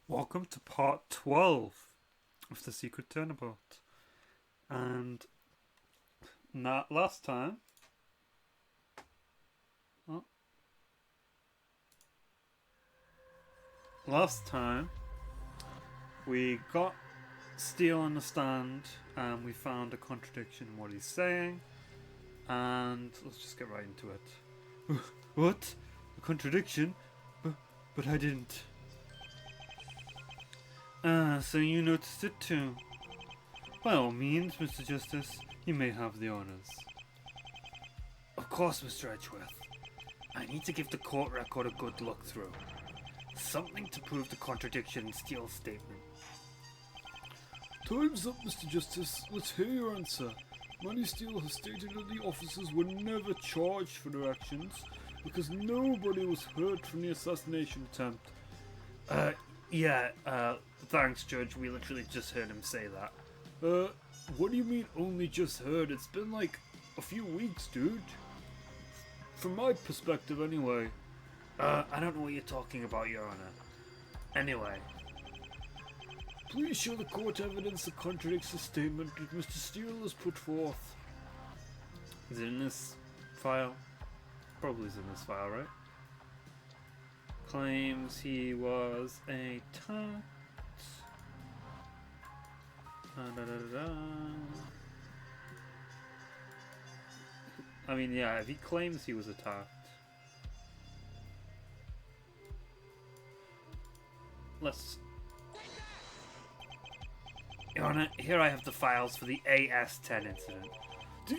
Welcome to part 12 of the Secret Turnabout. And not last time. Oh, last time we got Steele on the stand and we found a contradiction in what he's saying. And let's just get right into it. What? A contradiction? But I didn't. So you noticed it too. By all means, Mr. Justice, you may have the honours. Of course, Mr. Edgeworth. I need to give the court record a good look through. Something to prove the contradiction in Steele's statement. Time's up, Mr. Justice. Let's hear your answer. Manny Steele has stated that the officers were never charged for their actions because nobody was hurt from the assassination attempt. Thanks, Judge. We literally just heard him say that. What do you mean only just heard? It's been like a few weeks, dude. From my perspective, anyway. I don't know what you're talking about, Your Honor. Anyway. Please show the court evidence that contradicts the statement that Mr. Steele has put forth. Is it in this file? Probably is in this file, right? Claims he was a tart. I mean, yeah, if he claims he was a tart. Let's... Your Honor, here I have the files for the AS-10 incident. The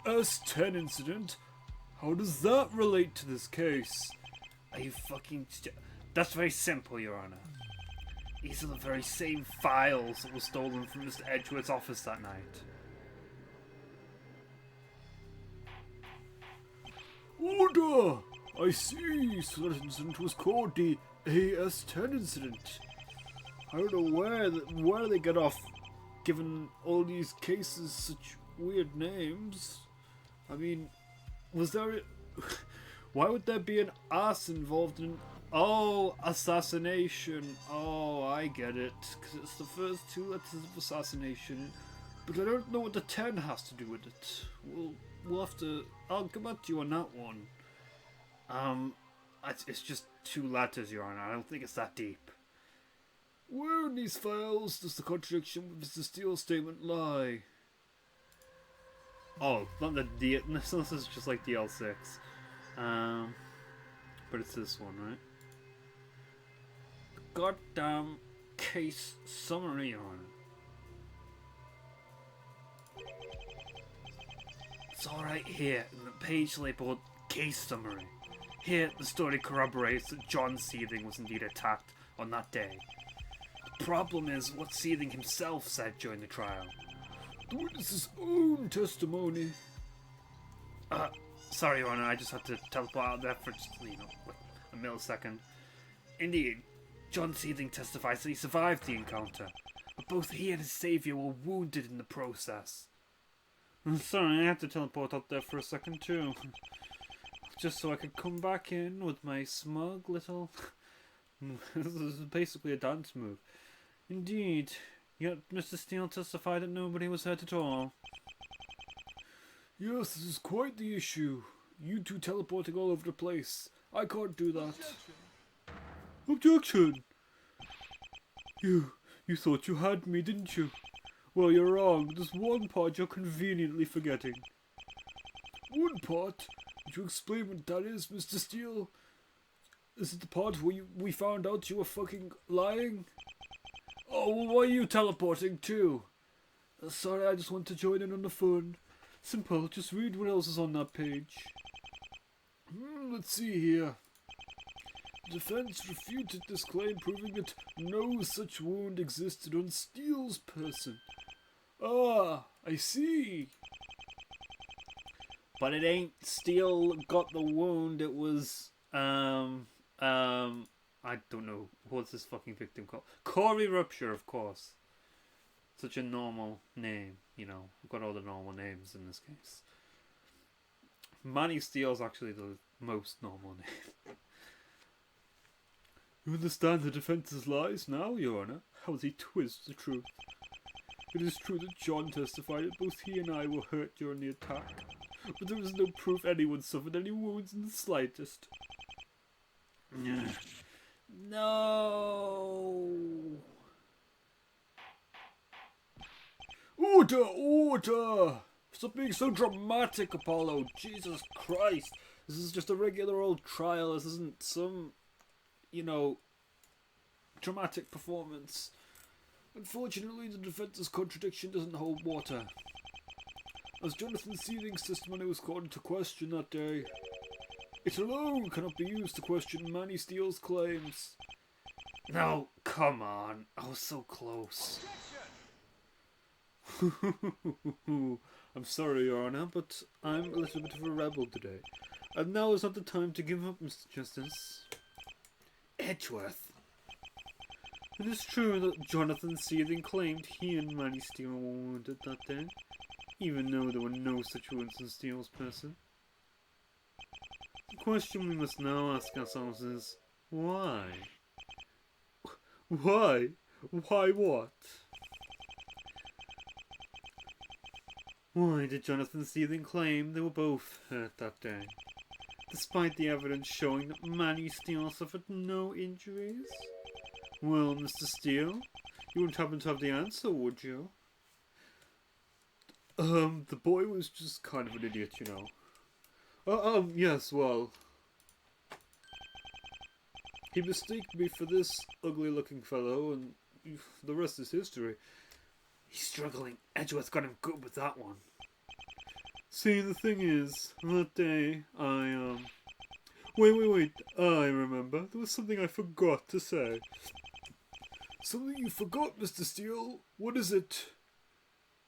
AS-10 incident? How does that relate to this case? Are you fucking... That's very simple, Your Honor. These are the very same files that were stolen from Mr. Edgeworth's office that night. Order! I see, so that incident was called the AS-10 incident. I don't know where they get off giving all these cases such weird names. I mean, was there... Why would there be an ass involved in... Oh, assassination. Oh, I get it. Because it's the first two letters of assassination. But I don't know what the 10 has to do with it. We'll have to... I'll come back to you on that one. It's just two letters, Your Honor. I don't think it's that deep. Where in these files does the contradiction with Mr. Steele's statement lie? Oh, not the D... This is just like DL6. But it's this one, right? Goddamn case summary, Your Honor. It's all right here in the page labeled case summary. Here, the story corroborates that John Seething was indeed attacked on that day. The problem is what Seething himself said during the trial. The witness's own testimony. Sorry, Your Honor, I just had to teleport out there for just, like a millisecond. Indeed, John Seething testifies that he survived the encounter, but both he and his saviour were wounded in the process. I'm sorry, I had to teleport out there for a second too. Just so I could come back in with my smug little... This is basically a dance move. Indeed, yet Mr. Steele testified that nobody was hurt at all. Yes, this is quite the issue. You two teleporting all over the place. I can't do that. Objection! You thought you had me, didn't you? Well, you're wrong. There's one part you're conveniently forgetting. One part? Would you explain what that is, Mr. Steele? Is it the part where we found out you were fucking lying? Oh, well, why are you teleporting too? Sorry, I just want to join in on the fun. Simple, just read what else is on that page. Let's see here. The defense refuted this claim, proving that no such wound existed on Steele's person. Ah, I see. But it ain't Steele got the wound, it was, I don't know, what's this fucking victim called? Corey Rupture, of course. Such a normal name, you know, we've got all the normal names in this case. Manny Steele's actually the most normal name. You understand the defence's lies now, Your Honour? How they twist the truth. It is true that John testified that both he and I were hurt during the attack, but there is no proof anyone suffered any wounds in the slightest. No. Order! Order! Stop being so dramatic, Apollo! Jesus Christ! This is just a regular old trial. This isn't some, dramatic performance. Unfortunately, the defence's contradiction doesn't hold water. As Jonathan Seething's testimony was called into question that day, it alone cannot be used to question Manny Steele's claims. No, come on. I was so close. I'm sorry, Your Honour, but I'm a little bit of a rebel today. And now is not the time to give up, Mr. Justice. Edgeworth. It is true that Jonathan Seething claimed he and Manny Steele were wounded that day, even though there were no such wounds in Steele's person. The question we must now ask ourselves is, why? Why? Why what? Why did Jonathan Seething claim they were both hurt that day, despite the evidence showing that Manny Steele suffered no injuries? Well, Mr. Steele, you wouldn't happen to have the answer, would you? The boy was just kind of an idiot, you know. Yes, well. He mistaked me for this ugly-looking fellow, and the rest is history. He's struggling. Edgeworth got him good with that one. See, the thing is, that day, Wait, I remember. There was something I forgot to say. Something you forgot, Mr. Steele? What is it?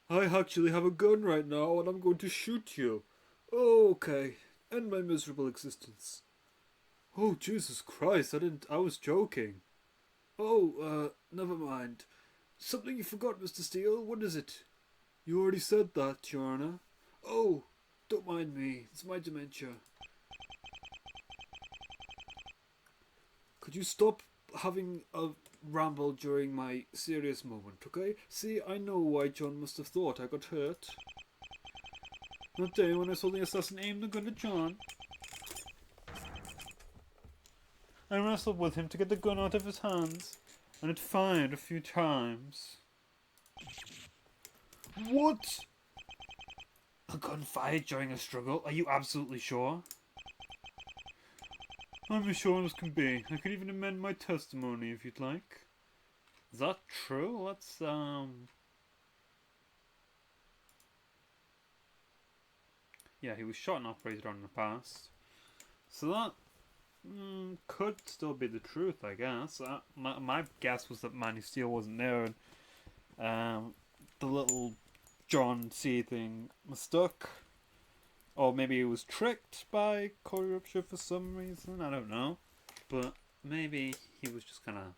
I actually have a gun right now, and I'm going to shoot you. Oh, okay. End my miserable existence. Oh, Jesus Christ, I was joking. Oh, never mind. Something you forgot, Mr. Steele? What is it? You already said that, Your Honour. Oh, don't mind me. It's my dementia. Could you stop having a ramble during my serious moment, okay? See, I know why John must have thought I got hurt. That day when I saw the assassin aim the gun at John, I wrestled with him to get the gun out of his hands, and it fired a few times. What? A gun fired during a struggle? Are you absolutely sure? I'm as sure as can be. I could even amend my testimony if you'd like. Is that true? Let's, Yeah, he was shot and operated on in the past. So that could still be the truth, I guess. My guess was that Manny Steele wasn't there, and the little John Seething mistook. Or maybe he was tricked by Corey Rupture for some reason, I don't know. But maybe he was just kind of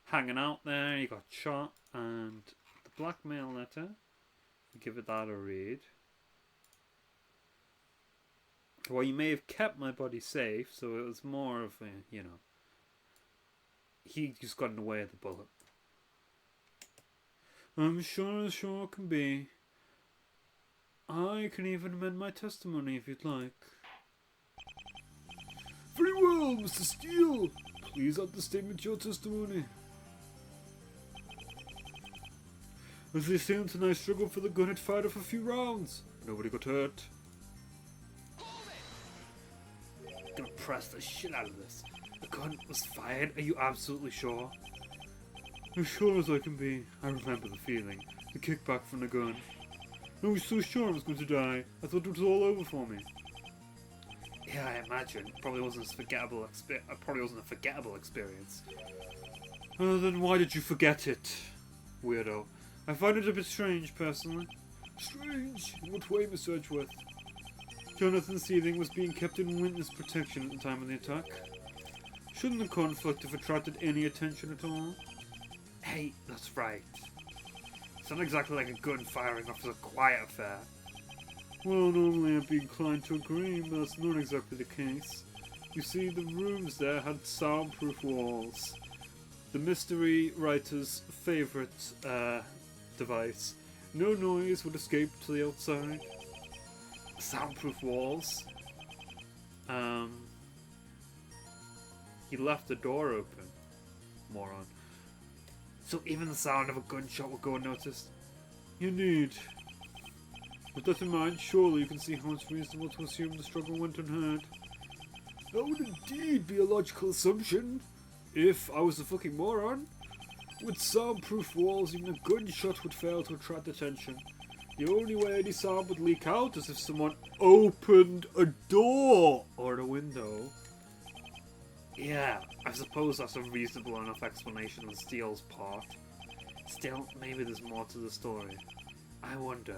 hanging out there, he got shot, and the blackmail letter, give it that a read. Well, you may have kept my body safe, so it was more of a, he just got in the way of the bullet. I'm sure as sure can be. I can even amend my testimony if you'd like. Very well, Mr. Steele. Please add the statement to your testimony. As they say, and I struggled for the gun, it fired off a few rounds. Nobody got hurt. I'm gonna press the shit out of this. The gun was fired? Are you absolutely sure? As sure as I can be. I remember the feeling. The kickback from the gun. I was so sure I was going to die. I thought it was all over for me. Yeah, I imagine. Probably wasn't a forgettable experience. Then why did you forget it, weirdo? I find it a bit strange, personally. Strange? In what way, Mr. Edgeworth? Jonathan Seething was being kept in witness protection at the time of the attack. Shouldn't the conflict have attracted any attention at all? Hey, that's right. It's not exactly like a gun firing off as a quiet affair. Well, normally I'd be inclined to agree, but that's not exactly the case. You see, the rooms there had soundproof walls. The mystery writer's favourite device. No noise would escape to the outside. Soundproof walls? He left the door open. Moron. So even the sound of a gunshot would go unnoticed? Indeed. With that in mind, surely you can see how it's reasonable to assume the struggle went unheard. That would indeed be a logical assumption, if I was a fucking moron. With soundproof walls, even a gunshot would fail to attract attention. The only way any sound would leak out is if someone opened a door or a window. Yeah, I suppose that's a reasonable enough explanation on Steele's part. Still, maybe there's more to the story. I wonder,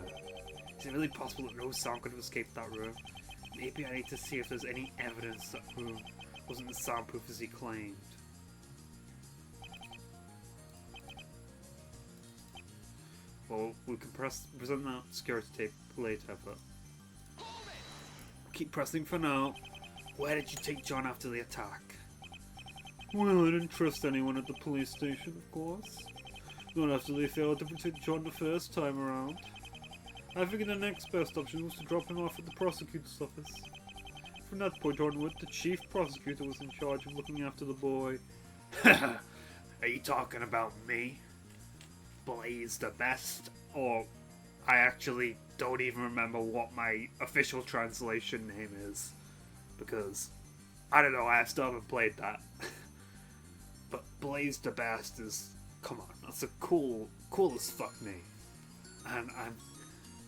is it really possible that no sound could have escaped that room? Maybe I need to see if there's any evidence that room wasn't as soundproof as he claimed. Well, we can present that security tape later, but keep pressing for now. Where did you take John after the attack? Well, I didn't trust anyone at the police station, of course. Not after they failed to protect John the first time around. I figured the next best option was to drop him off at the prosecutor's office. From that point onward, the chief prosecutor was in charge of looking after the boy. Are you talking about me? Blaze the best? Or I actually don't even remember what my official translation name is. Because, I don't know, I still haven't played that. But Blaze the best is, come on, that's a cool as fuck name. And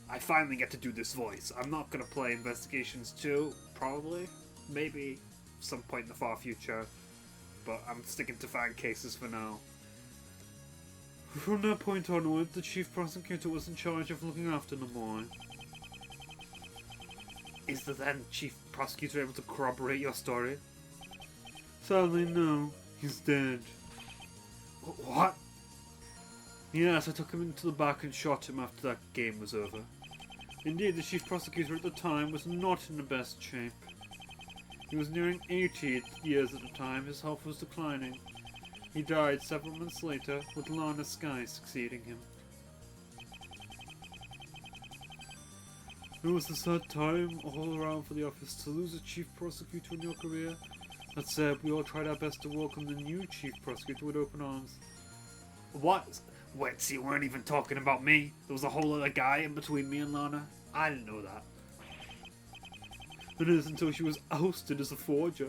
I finally get to do this voice. I'm not going to play Investigations 2, probably. Maybe some point in the far future. But I'm sticking to fan cases for now. From that point onward, the chief prosecutor was in charge of looking after the boy. Is the then chief prosecutor able to corroborate your story? Sadly, no. He's dead. What? Yes, I took him into the back and shot him after that game was over. Indeed, the chief prosecutor at the time was not in the best shape. He was nearing 80 years at the time. His health was declining. He died several months later, with Lana Skye succeeding him. It was a sad time all around for the office to lose a chief prosecutor in your career. That said, we all tried our best to welcome the new chief prosecutor with open arms. What? Wait, so you weren't even talking about me? There was a whole other guy in between me and Lana? I didn't know that. It is until she was ousted as a forger.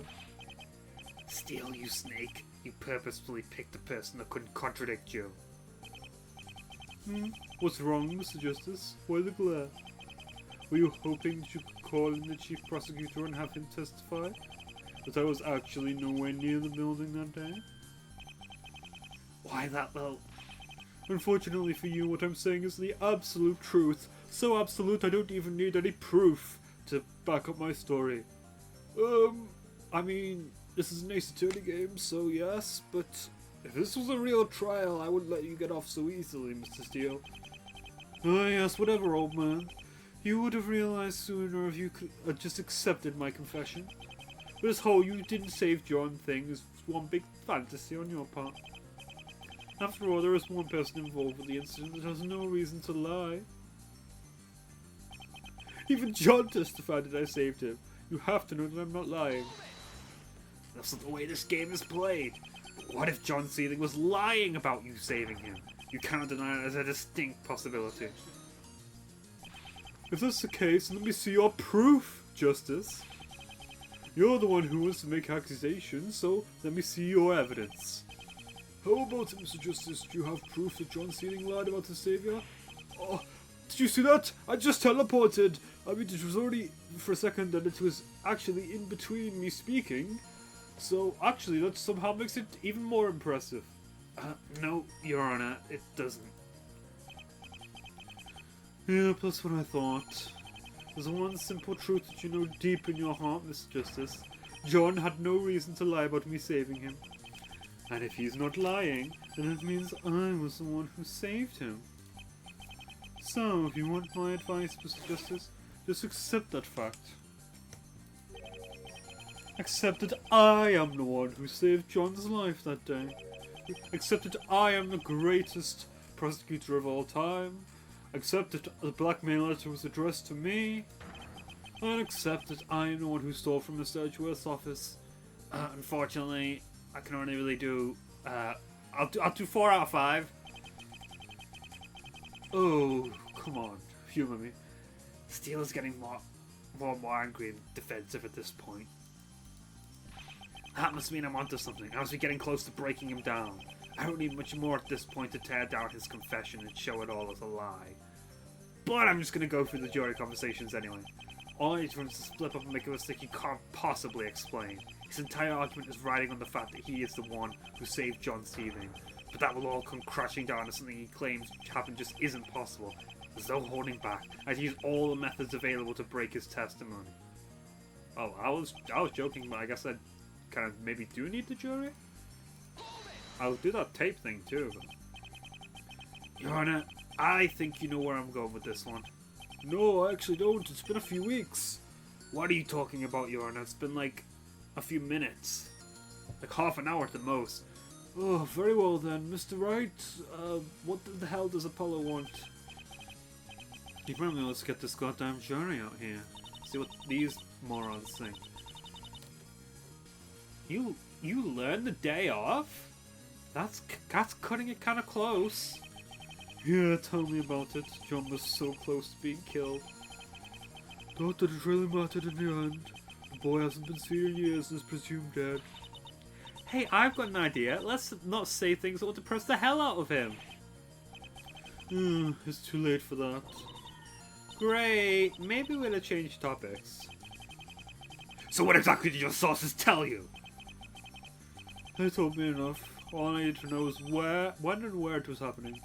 Steele, you snake. You purposefully picked a person that couldn't contradict you. What's wrong, Mr. Justice? Why the glare? Were you hoping that you could call in the chief prosecutor and have him testify that I was actually nowhere near the building that day? Why that, well? Unfortunately for you, what I'm saying is the absolute truth. So absolute I don't even need any proof to back up my story. I mean, this is an Ace Attorney game, so yes, but if this was a real trial, I wouldn't let you get off so easily, Mr. Steele. Ah, yes, whatever, old man. You would have realized sooner if you could have just accepted my confession. But this whole you didn't save John thing is one big fantasy on your part. After all, there is one person involved with the incident that has no reason to lie. Even John testified that I saved him. You have to know that I'm not lying. That's not the way this game is played. But what if John Seething was lying about you saving him? You cannot deny it as a distinct possibility. If that's the case, let me see your proof, Justice. You're the one who wants to make accusations, so let me see your evidence. How about it, Mr. Justice? Do you have proof that John Seething lied about his savior? Oh, did you see that? I just teleported! I mean, it was already for a second that it was actually in between me speaking. So, actually, that somehow makes it even more impressive. No, Your Honor, it doesn't. Yeah, plus what I thought. There's one simple truth that you know deep in your heart, Mr. Justice. John had no reason to lie about me saving him. And if he's not lying, then it means I was the one who saved him. So, if you want my advice, Mr. Justice, just accept that fact. Except that I am the one who saved John's life that day. Except that I am the greatest prosecutor of all time. Except that the blackmail letter was addressed to me. And except that I am the one who stole from Mr. Edgeworth's office. Unfortunately, I can only really do. I'll do 4 out of 5. Oh, come on, humour me. Steele is getting more angry and defensive at this point. That must mean I'm onto something. I must be getting close to breaking him down. I don't need much more at this point to tear down his confession and show it all as a lie. But I'm just gonna go through the jury conversations anyway. All I need for him is to split up and make a mistake he can't possibly explain. His entire argument is riding on the fact that he is the one who saved John Seething. But that will all come crashing down to something he claims happened just isn't possible. There's no holding back. I'd use all the methods available to break his testimony. Oh, I was joking, but I guess I kind of maybe do need the jury? I'll do that tape thing too. Your Honor, I think you know where I'm going with this one. No, I actually don't. It's been a few weeks. What are you talking about, Your Honor? It's been like a few minutes. Like half an hour at the most. Oh, very well then. Mr. Wright, what the hell does Apollo want? You probably let's get this goddamn jury out here. See what these morons think. You learned the day off? That's cutting it kind of close. Yeah, tell me about it. John was so close to being killed. Not that it really mattered in the end. The boy hasn't been seen in years and is presumed dead. Hey, I've got an idea. Let's not say things that will depress the hell out of him. It's too late for that. Great. Maybe we'll change topics. So what exactly did your sources tell you? They told me enough. All I needed to know is when and where it was happening.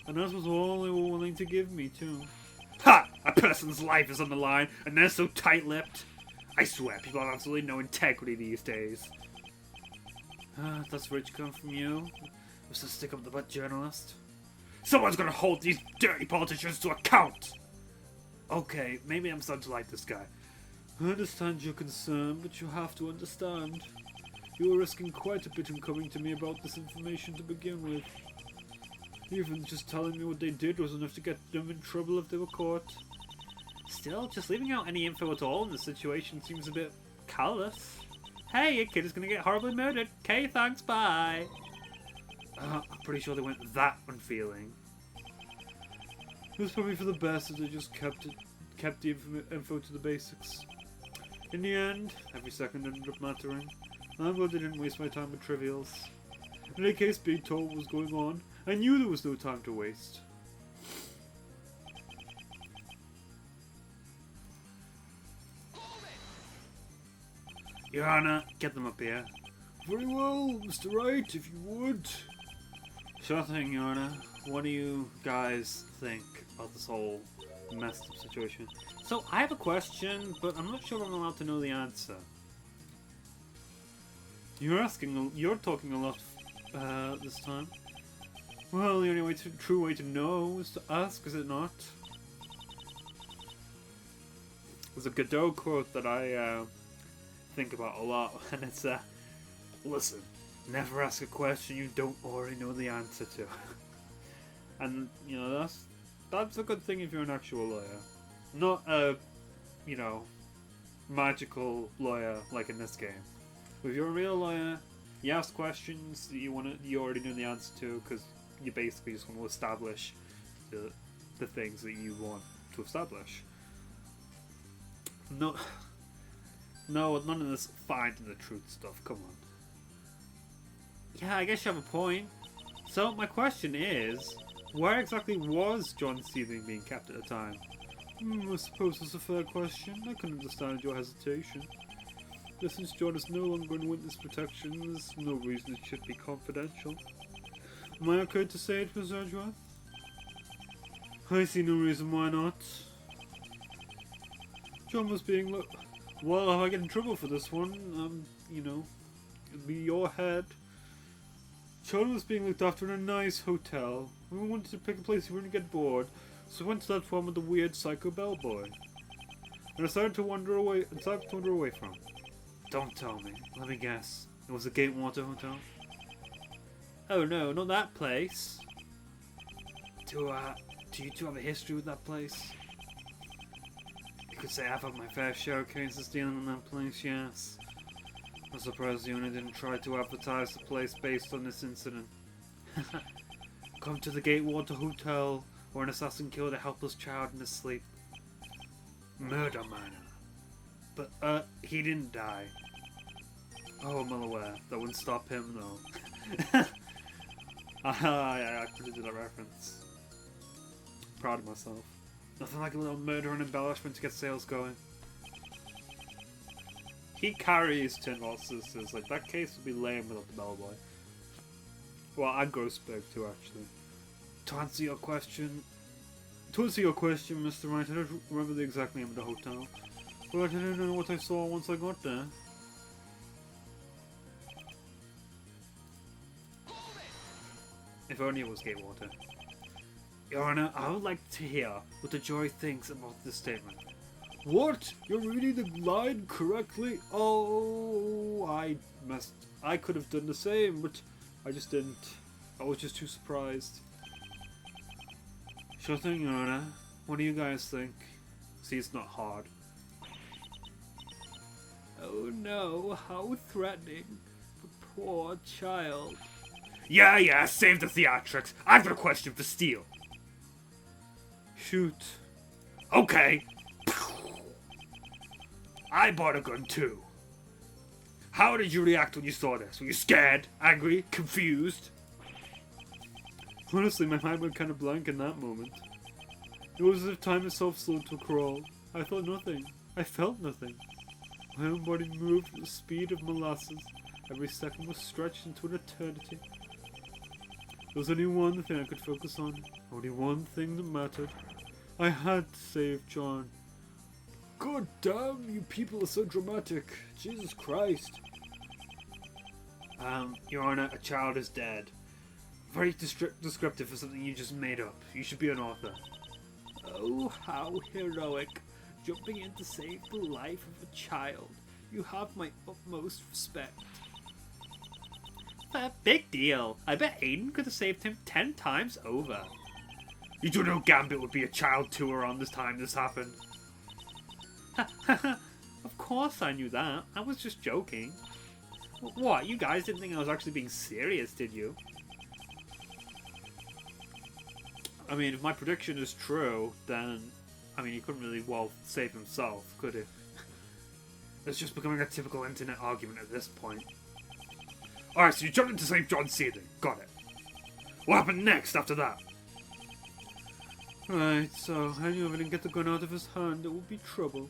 And that was all they were willing to give me, too. Ha! A person's life is on the line, and they're so tight-lipped. I swear, people have absolutely no integrity these days. That's rich coming from you, Mr. Stick-up-the-butt journalist. Someone's gonna hold these dirty politicians to account! Okay, maybe I'm starting to like this guy. I understand your concern, but you have to understand. You were risking quite a bit in coming to me about this information to begin with. Even just telling me what they did was enough to get them in trouble if they were caught. Still, just leaving out any info at all in this situation seems a bit callous. Hey, your kid is gonna get horribly murdered. Okay, thanks, bye. I'm pretty sure they went that unfeeling. It was probably for the best that they just kept the info to the basics. In the end, every second ended up mattering. I'm glad they didn't waste my time with trivials. In any case, being told what was going on, I knew there was no time to waste. Your Honor, get them up here. Very well, Mr. Wright, if you would. Sure thing, Your Honor. What do you guys think about this whole messed up situation? So, I have a question, but I'm not sure I'm allowed to know the answer. You're talking a lot this time. Well, the only true way to know is to ask, is it not? There's a Godot quote that I think about a lot, and it's listen, never ask a question you don't already know the answer to. And, you know, that's a good thing if you're an actual lawyer. Not a, you know, magical lawyer like in this game. If you're a real lawyer, you ask questions that you already know the answer to, because you basically just want to establish the things that you want to establish. No, none of this finding the truth stuff. Come on. Yeah, I guess you have a point. So my question is, where exactly was John Seething being kept at the time? I suppose that's a fair question. I can understand your hesitation. But since John is no longer in witness protection, there's no reason it should be confidential. Am I okay to say it, Miss Edgeworth? I see no reason why not. John was being well, if I get in trouble for this one, you know, it'll be your head. John was being looked after in a nice hotel. We wanted to pick a place we wouldn't get bored, so we went to that one with the weird psycho bellboy. And I started to wander away from. Don't tell me. Let me guess. It was the Gatewater Hotel? Oh no, not that place. Do you two have a history with that place? You could say I've had my fair share of cases dealing in that place, yes. I'm surprised the owner didn't try to advertise the place based on this incident. Come to the Gatewater Hotel, where an assassin killed a helpless child in his sleep. Murder manor. But, he didn't die. Oh, I'm well aware. That wouldn't stop him, though. I actually did a reference. Proud of myself. Nothing like a little murder and embellishment to get sales going. He carries Tinwall Sisters. Like, that case would be lame without the bellboy. Well, and Grossberg too, actually. To answer your question, Mr. Wright, I don't remember the exact name of the hotel. But I didn't know what I saw once I got there. If only it was Gatewater. Your Honor, I would like to hear what the jury thinks about this statement. What? You're reading the line correctly? Oh, I could have done the same, but I just didn't. I was just too surprised. Sure thing, Your Honor. What do you guys think? See, it's not hard. Oh no, how threatening. The poor child. Yeah, save the theatrics. I've got a question for Steele. Shoot. Okay. I bought a gun too. How did you react when you saw this? Were you scared, angry, confused? Honestly, my mind went kind of blank in that moment. It was as if time itself slowed to a crawl. I thought nothing. I felt nothing. My own body moved at the speed of molasses. Every second was stretched into an eternity. There was only one thing I could focus on. Only one thing that mattered. I had to save John. God damn, you people are so dramatic. Jesus Christ. Your Honor, a child is dead. Very descriptive for something you just made up. You should be an author. Oh, how heroic. Jumping in to save the life of a child. You have my utmost respect. Big deal. I bet Aiden could have saved him 10 times over. You do know Gambit would be a child too around this time this happened. Of course I knew that. I was just joking. What, you guys didn't think I was actually being serious, did you? I mean, if my prediction is true, then... I mean, he couldn't really, save himself, could he? It's just becoming a typical internet argument at this point. Alright, so you jumped in to save John Seething. Got it. What happened next after that? Right, so I knew if I didn't get the gun out of his hand, it would be trouble.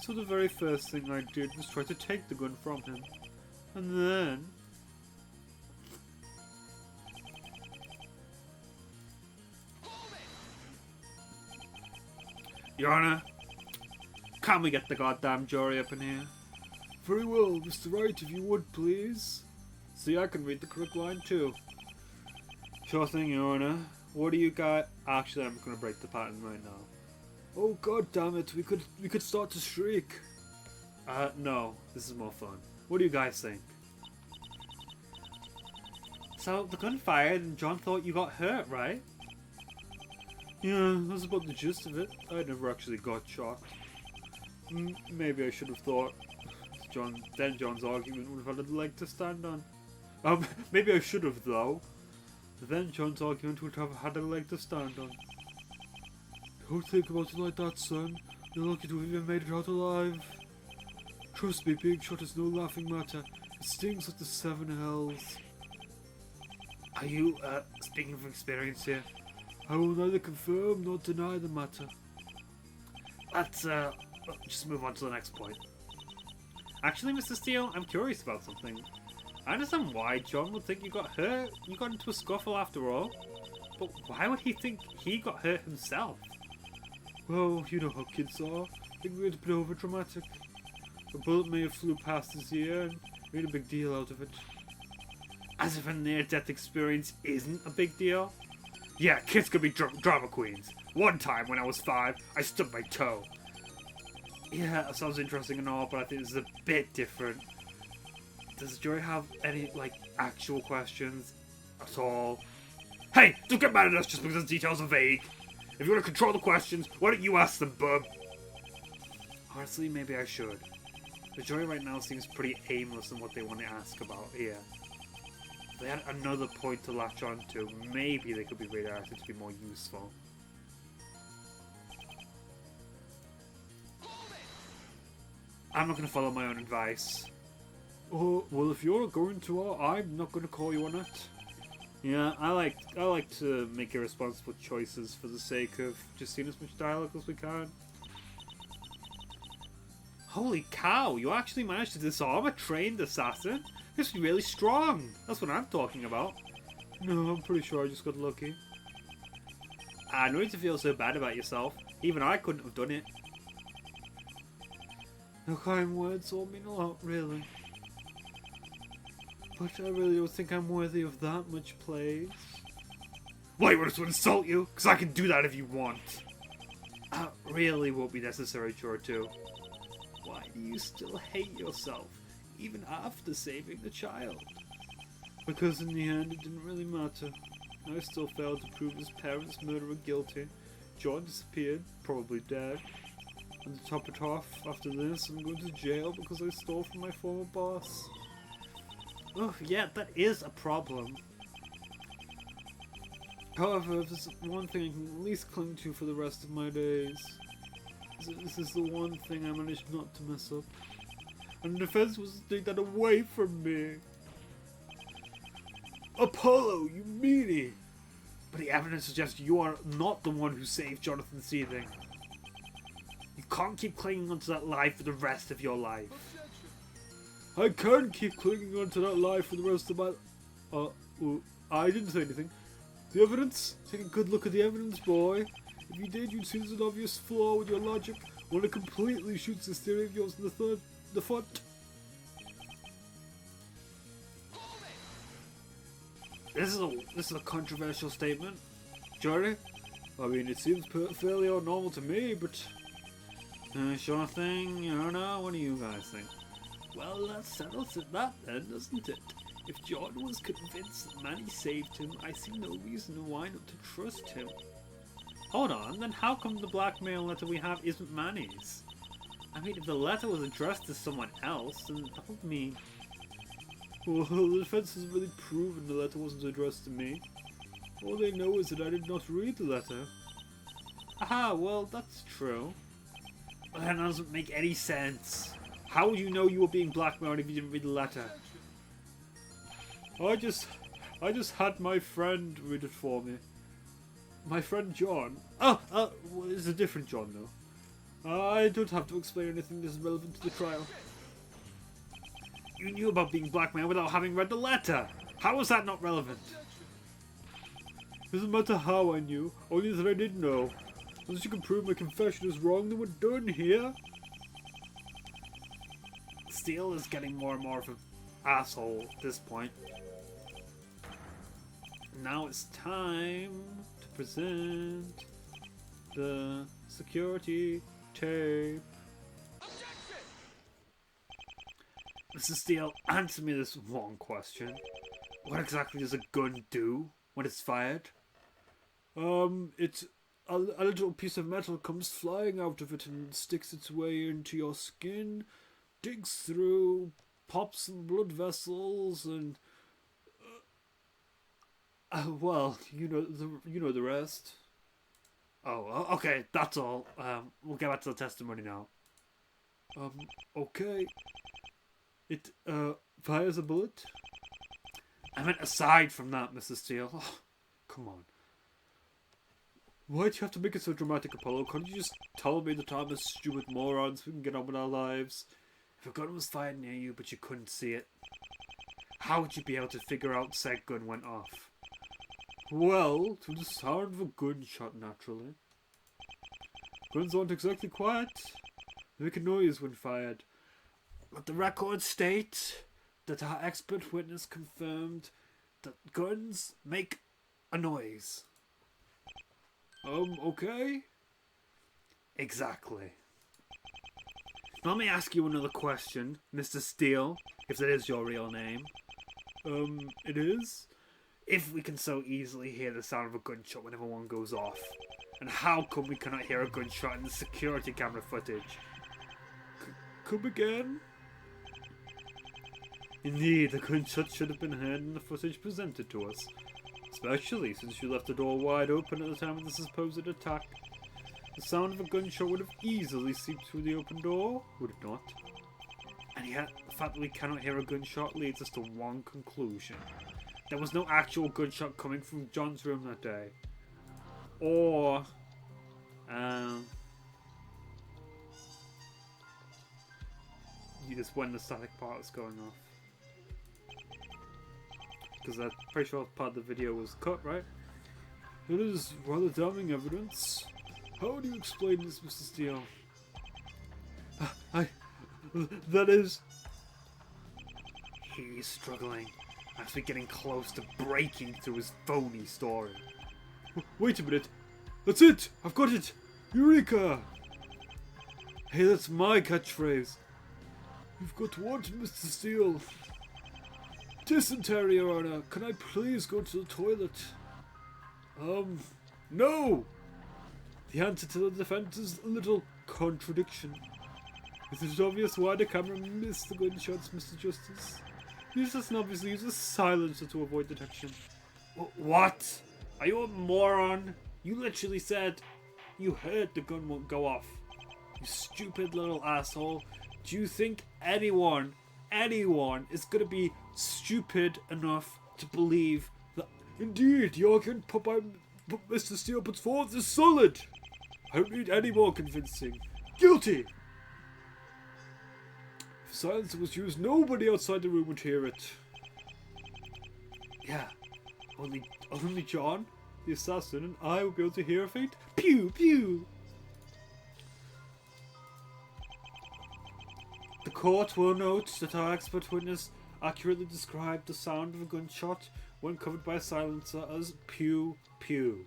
So the very first thing I did was try to take the gun from him. And then... Your Honor, can we get the goddamn jury up in here? Very well, Mr. Wright, if you would, please. See, I can read the correct line too. Sure thing, Your Honor. What do you got? Actually, I'm gonna break the pattern right now. Oh god damn it, we could start to shriek. No, this is more fun. What do you guys think? So, the gun fired and John thought you got hurt, right? Yeah, that's about the gist of it. I never actually got shot. Maybe I should have thought. John's argument would have had a leg to stand on. Maybe I should have though. Then John's argument would have had a leg to stand on. Don't think about it like that, son. You're lucky to have even made it out alive. Trust me, being shot is no laughing matter. It stings like the 7 hells. Are you, speaking from experience here? I will neither confirm nor deny the matter. Let's, just move on to the next point. Actually, Mr. Steele, I'm curious about something. I understand why John would think you got hurt. You got into a scuffle after all. But why would he think he got hurt himself? Well, you know how kids are. They get a bit over dramatic. A bullet may have flew past his ear and made a big deal out of it. As if a near-death experience isn't a big deal? Yeah, kids could be drama queens. One time when I was 5, I stubbed my toe. Yeah, that sounds interesting and all, but I think this is a bit different. Does the jury have any, like, actual questions at all? Hey, don't get mad at us just because the details are vague. If you want to control the questions, why don't you ask them, bub? Honestly, maybe I should. The jury right now seems pretty aimless in what they want to ask about here. If they had another point to latch on to, maybe they could be redirected to be more useful. I'm not going to follow my own advice. Oh, well, if you're going to, I'm not going to call you on it. Yeah, I like to make irresponsible choices for the sake of just seeing as much dialogue as we can. Holy cow, you actually managed to disarm a trained assassin? This is really strong. That's what I'm talking about. No, I'm pretty sure I just got lucky. No need to feel so bad about yourself. Even I couldn't have done it. The kind words all mean a lot, really. But I really don't think I'm worthy of that much praise. Why, you want us to insult you? Because I can do that if you want. That really won't be necessary, Jor 2. Why do you still hate yourself, even after saving the child? Because in the end, it didn't really matter. I still failed to prove his parents' murderer guilty. John disappeared, probably dead. And to top it off, after this, I'm going to jail because I stole from my former boss. Oh, yeah, that is a problem. However, if there's one thing I can at least cling to for the rest of my days, this is the one thing I managed not to mess up. And the defense was to take that away from me. Apollo, you meanie! But the evidence suggests you are not the one who saved Jonathan Seething. You can't keep clinging onto that lie for the rest of your life. I can't keep clinging onto that lie for the rest of my... well, I didn't say anything. The evidence? Take a good look at the evidence, boy. If you did, you'd see there's an obvious flaw with your logic. One that completely shoots this theory of yours in the foot. This is a controversial statement. Johnny? I mean, it seems fairly normal to me, but... sure thing, I don't know. What do you guys think? Well, that settles that then, doesn't it? If John was convinced that Manny saved him, I see no reason why not to trust him. Hold on, then how come the blackmail letter we have isn't Manny's? I mean, if the letter was addressed to someone else, then that would mean... Well, the defense hasn't really proven the letter wasn't addressed to me. All they know is that I did not read the letter. Aha, well, that's true. But that doesn't make any sense. How would you know you were being blackmailed if you didn't read the letter? I just had my friend read it for me. My friend John. Well, it's a different John though. I don't have to explain anything that's relevant to the trial. You knew about being blackmailed without having read the letter. How was that not relevant? Doesn't matter how I knew, only that I did know. Unless you can prove my confession is wrong, then we're done here. Steele is getting more and more of an asshole at this point. Now it's time to present the security tape. Mr. Steele, answer me this one question. What exactly does a gun do when it's fired? It's a little piece of metal comes flying out of it and sticks its way into your skin, digs through, pops some blood vessels, and well, you know the rest. Oh, okay, that's all. We'll get back to the testimony now. Okay. It fires a bullet. I meant aside from that, Mr. Steele. Oh, come on. Why'd you have to make it so dramatic, Apollo? Can't you just tell me that I'm a stupid moron so we can get on with our lives? If a gun was fired near you but you couldn't see it, how would you be able to figure out said gun went off? Well, through the sound of a gunshot, naturally. Guns aren't exactly quiet. They make a noise when fired. But the records state that our expert witness confirmed that guns make a noise. Okay. Exactly. Let me ask you another question, Mr. Steele, if that is your real name. It is? If we can so easily hear the sound of a gunshot whenever one goes off, and how come we cannot hear a gunshot in the security camera footage? Come again? Indeed, the gunshot should have been heard in the footage presented to us, especially since you left the door wide open at the time of the supposed attack. The sound of a gunshot would have easily seeped through the open door, would it not? And yet, the fact that we cannot hear a gunshot leads us to one conclusion. There was no actual gunshot coming from John's room that day. Or, it's when the static part is going off. Because I'm pretty sure part of the video was cut, right? That is rather damning evidence. How do you explain this, Mr. Steele? That is... He's struggling as we're getting close to breaking through his phony story. Wait a minute. That's it! I've got it! Eureka! Hey, that's my catchphrase. You've got what, Mr. Steele? Dysentery, Your Honor. Can I please go to the toilet? No! The answer to the defense is a little contradiction. Is it obvious why the camera missed the gunshots, Mr. Justice? Justice obviously uses a silencer to avoid detection. What? Are you a moron? You literally said you heard the gun won't go off. You stupid little asshole. Do you think anyone is going to be stupid enough to believe that... Indeed, the argument Mr. Steele puts forth is solid. I don't need any more convincing. Guilty! If silencer was used, nobody outside the room would hear it. Yeah, Only John, the assassin, and I would be able to hear a faint pew pew. The court will note that our expert witness accurately described the sound of a gunshot when covered by a silencer as pew pew.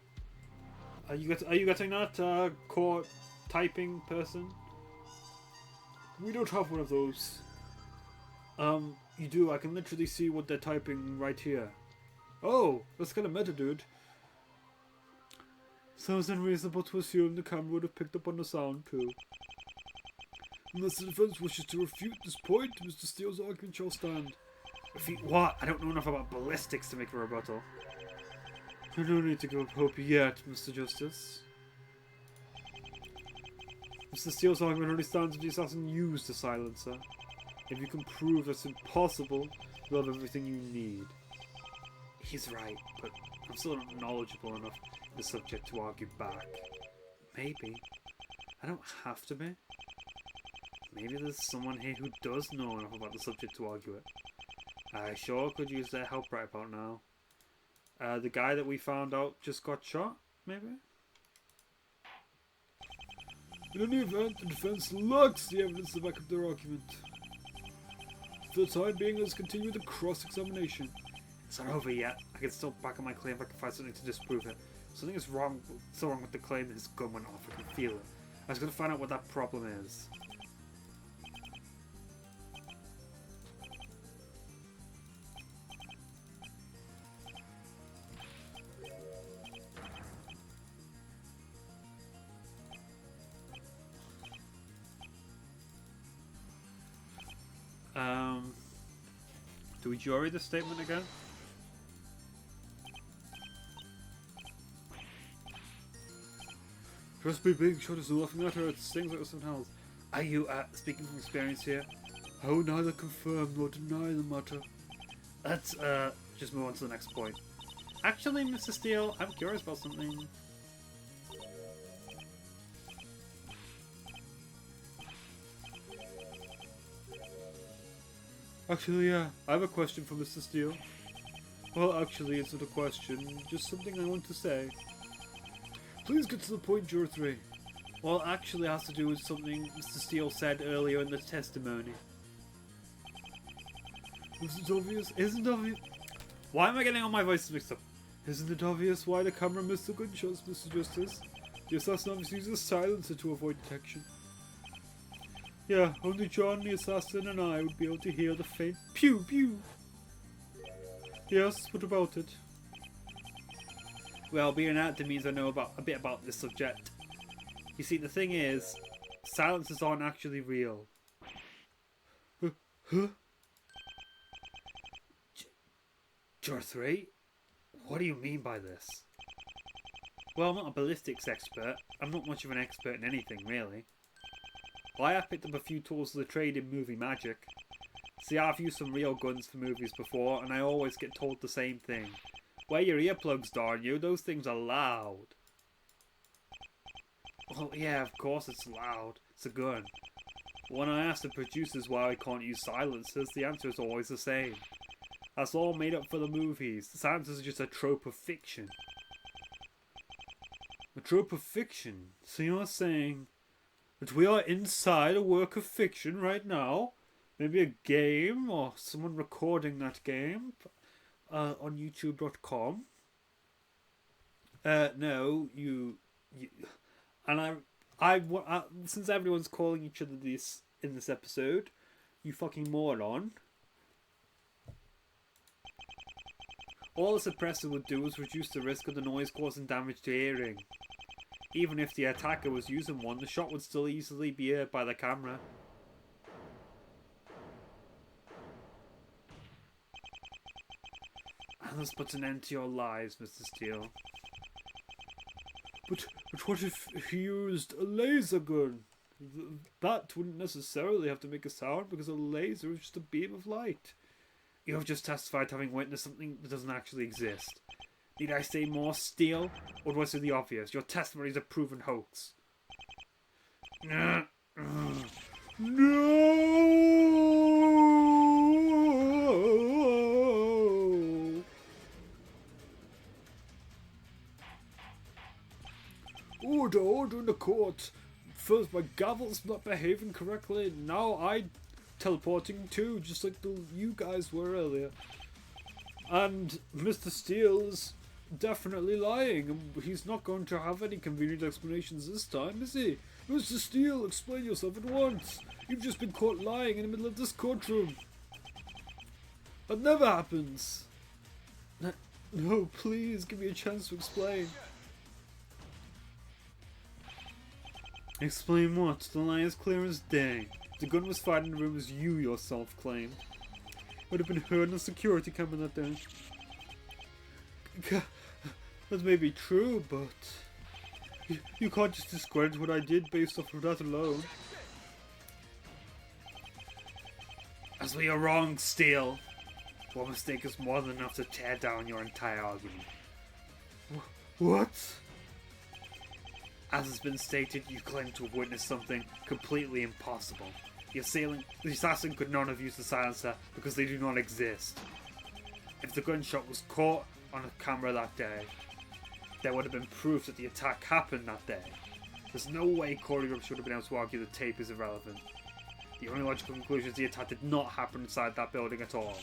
Are you getting that, court typing person? We don't have one of those. You do. I can literally see what they're typing right here. Oh, that's kind of meta, dude. Sounds unreasonable to assume the camera would have picked up on the sound, too. Unless the defense wishes to refute this point, Mr. Steele's argument shall stand. Refute what? I don't know enough about ballistics to make a rebuttal. I don't need to give up hope yet, Mr. Justice. Mr. Steele's argument only stands if the assassin used a silencer. If you can prove that's impossible, you'll have everything you need. He's right, but I'm still not knowledgeable enough in the subject to argue back. Maybe. I don't have to be. Maybe there's someone here who does know enough about the subject to argue it. I sure could use their help right about now. The guy that we found out just got shot, maybe? In any event, the defense lacks the evidence to back up their argument. For the time being, let's continue the cross-examination. It's not over yet. I can still back up my claim if I can find something to disprove it. Something is so wrong with the claim that his gun went off. I can feel it. I was going to find out what that problem is. Do we jury the statement again? Trust me, being shot is nothing matter. It stings like something else. Are you, speaking from experience here? I will neither confirm nor deny the matter. Let's, just move on to the next point. Actually, Mr. Steele, I'm curious about something. Actually, yeah, I have a question for Mr. Steele. Well, actually, it's not a question, just something I want to say. Please get to the point, Juror 3. Well, actually, it has to do with something Mr. Steele said earlier in the testimony. Isn't it obvious? Isn't it obvious? Why am I getting all my voices mixed up? Isn't it obvious why the camera missed the gunshots, Mr. Justice? The assassin obviously uses a silencer to avoid detection. Yeah, only John the assassin and I would be able to hear the faint pew pew. Yes, what about it? Well, being an actor means I know a bit about this subject. You see, the thing is, silences aren't actually real. Huh? J3? What do you mean by this? Well, I'm not a ballistics expert. I'm not much of an expert in anything, really. But I have picked up a few tools of the trade in movie magic. See, I've used some real guns for movies before, and I always get told the same thing. Wear your earplugs, darn you, those things are loud. Well, yeah, of course it's loud. It's a gun. But when I ask the producers why I can't use silencers, the answer is always the same. That's all made up for the movies. The silencers are just a trope of fiction. A trope of fiction? So you're saying that we are inside a work of fiction right now? Maybe a game or someone recording that game on YouTube.com? No, you and I since everyone's calling each other this in this episode, you fucking moron. All a suppressor would do is reduce the risk of the noise causing damage to hearing. Even if the attacker was using one, the shot would still easily be heard by the camera. And this puts an end to your lies, Mr. Steele. But what if he used a laser gun? That wouldn't necessarily have to make a sound because a laser is just a beam of light. You have just testified to having witnessed something that doesn't actually exist. Need I say more, Steele? Or do I say the obvious? Your testimony is a proven hoax. No! Order in the court. First, my gavel's not behaving correctly. Now I'm teleporting too, just like you guys were earlier. And Mr. Steele is definitely lying. He's not going to have any convenient explanations this time, is he? Mr. Steele, explain yourself at once. You've just been caught lying in the middle of this courtroom. That never happens. No, please, give me a chance to explain. Explain what? The lie is clear as day. The gun was fired in the room as you yourself claimed. Would have been heard on the security camera that day. That may be true, but you can't just discredit what I did based off of that alone. As we are wrong, Steele. One mistake is more than enough to tear down your entire argument. What? As has been stated, you claim to have witnessed something completely impossible. The assassin could not have used the silencer because they do not exist. If the gunshot was caught on a camera that day, there would have been proof that the attack happened that day. There's no way Corey Grubb should have been able to argue the tape is irrelevant. The only logical conclusion is the attack did not happen inside that building at all.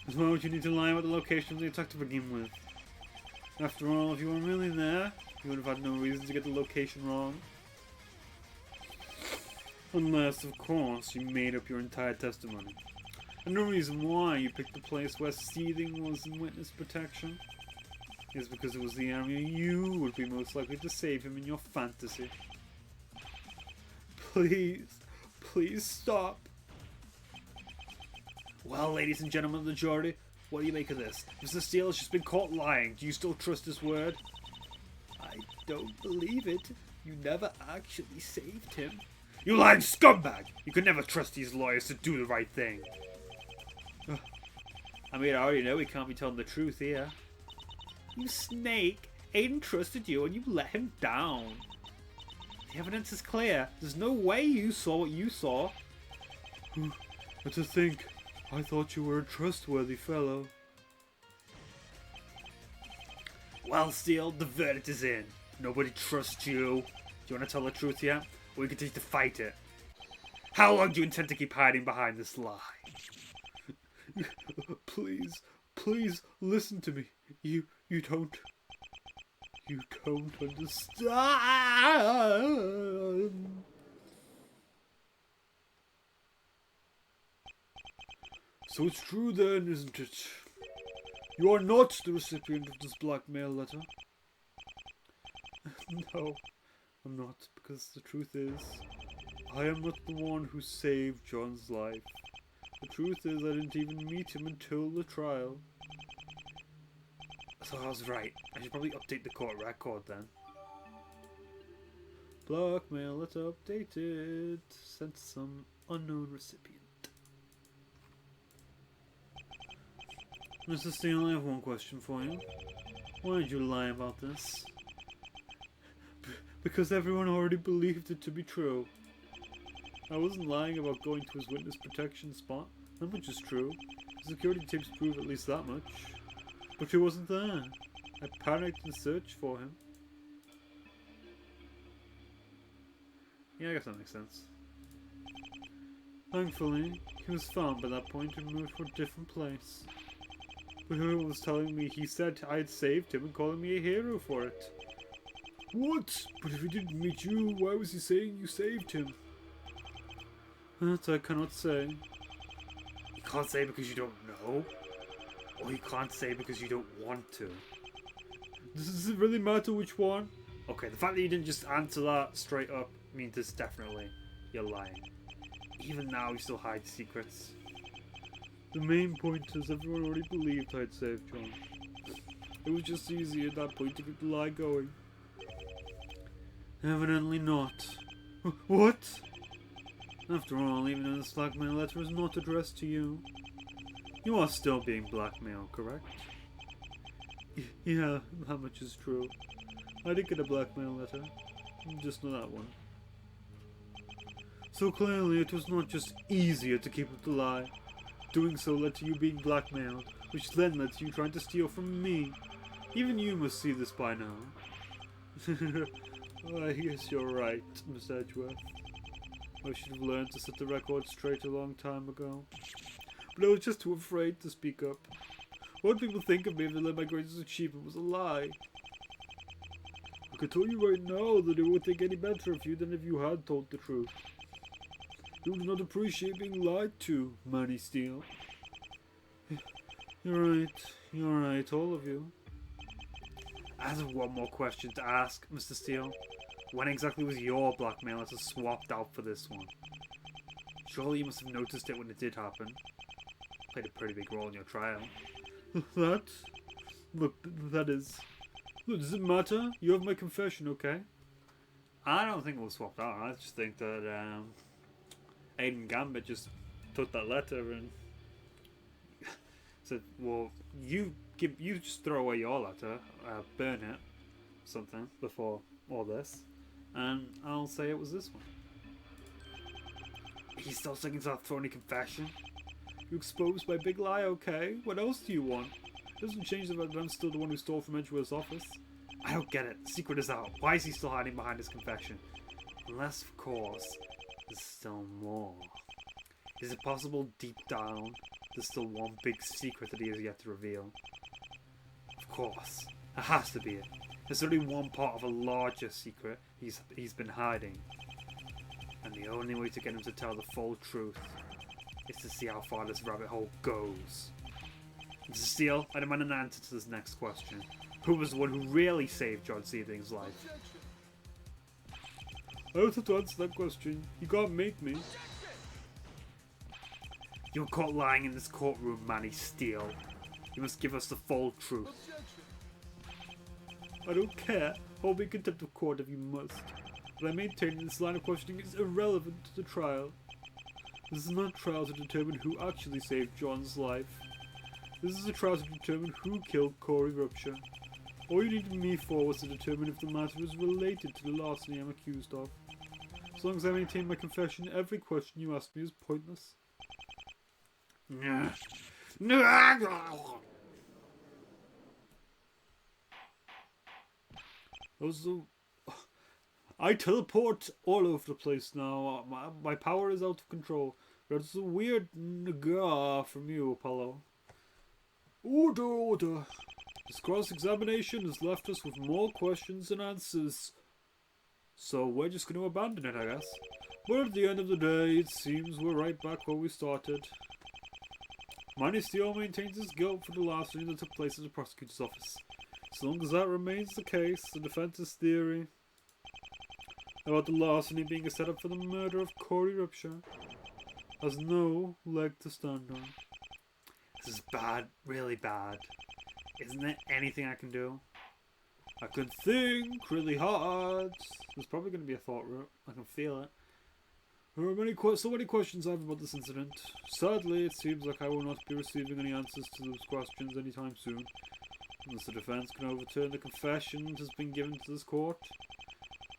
As well, you need to lie about the location of the attack to begin with. After all, if you were really there, you would have had no reason to get the location wrong. Unless, of course, you made up your entire testimony. And the reason why you picked the place where seething was in witness protection is because it was the area you would be most likely to save him in your fantasy. Please stop. Well, ladies and gentlemen of the jury, what do you make of this? Mr. Steele has just been caught lying. Do you still trust his word? I don't believe it. You never actually saved him. You lying scumbag! You could never trust these lawyers to do the right thing. I mean, I already know he can't be telling the truth here. You snake! Aiden trusted you and you let him down. The evidence is clear. There's no way you saw what you saw. But to think, I thought you were a trustworthy fellow. Well, Steele, the verdict is in. Nobody trusts you. Do you want to tell the truth yet? Or we continue to fight it? How long do you intend to keep hiding behind this lie? Please listen to me. You You don't understand. So it's true then, isn't it? You are not the recipient of this blackmail letter. No, I'm not, because the truth is, I am not the one who saved John's life. The truth is, I didn't even meet him until the trial. So I was right. I should probably update the court record then. Blackmail letter updated. Sent to some unknown recipient. Mr. Steele, I have one question for you. Why did you lie about this? Because everyone already believed it to be true. I wasn't lying about going to his witness protection spot. That much is true. The security tapes prove at least that much. But he wasn't there. I panicked and searched for him. Yeah, I guess that makes sense. Thankfully, he was found by that point and moved to a different place. But whoever was telling me, he said I had saved him and calling me a hero for it. What? But if he didn't meet you, why was he saying you saved him? That I cannot say. You can't say because you don't know? Or you can't say because you don't want to? Does it really matter which one? Okay, the fact that you didn't just answer that straight up means this definitely you're lying. Even now you still hide secrets. The main point is everyone already believed I'd saved John. It was just easy at that point to get the lie going. Evidently not. What? After all, even though this blackmail letter is not addressed to you, you are still being blackmailed, correct? Yeah, that much is true. I did get a blackmail letter, just not that one. So clearly it was not just easier to keep up the lie. Doing so led to you being blackmailed, which then led to you trying to steal from me. Even you must see this by now. I guess you're right, Miss Edgeworth. I should have learned to set the record straight a long time ago. But I was just too afraid to speak up. What would people think of me if they learned my greatest achievement was a lie? I can tell you right now that it would think any better of you than if you had told the truth. You do not appreciate being lied to, Manny Steele. You're right, all of you. I have one more question to ask, Mr. Steele. When exactly was your blackmail letter swapped out for this one? Surely you must have noticed it when it did happen. Played a pretty big role in your trial. That? Look, that is... Look, does it matter? You have my confession, okay? I don't think it was swapped out. I just think that Aiden Gambit just took that letter and said, well, you just throw away your letter, burn it, something, before all this, and I'll say it was this one. He's still sticking to that phony confession. You exposed my big lie, okay? What else do you want? Doesn't change the fact that I'm still the one who stole from Edgeworth's office. I don't get it. The secret is out. Why is he still hiding behind his confession? Unless, of course, there's still more. Is it possible deep down there's still one big secret that he has yet to reveal? Of course. It has to be it. There's only one part of a larger secret he's been hiding. And the only way to get him to tell the full truth is to see how far this rabbit hole goes. Mr. Steele, I demand an answer to this next question. Who was the one who really saved John Seething's life? I don't have to answer that question. You can't make me. You were caught lying in this courtroom, Manny Steele. You must give us the full truth. I don't care. Hold me in contempt of court if you must. But I maintain that this line of questioning is irrelevant to the trial. This is not a trial to determine who actually saved John's life. This is a trial to determine who killed Corey Rupture. All you needed me for was to determine if the matter is related to the larceny I'm accused of. As long as I maintain my confession, every question you ask me is pointless. I teleport all over the place now. My power is out of control. That's a weird nagah from you, Apollo. Order, order. This cross-examination has left us with more questions than answers. So we're just going to abandon it, I guess. But at the end of the day, it seems we're right back where we started. Manny Steele maintains his guilt for the larceny that took place at the prosecutor's office. As long as that remains the case, the defense's theory about the larceny being a setup for the murder of Corey Ripshaw has no leg to stand on. This is bad, really bad. Isn't there anything I can do? I can think really hard. There's probably going to be a thought route. I can feel it. There are so many questions I have about this incident. Sadly, it seems like I will not be receiving any answers to those questions anytime soon. Unless the defense can overturn the confession that has been given to this court,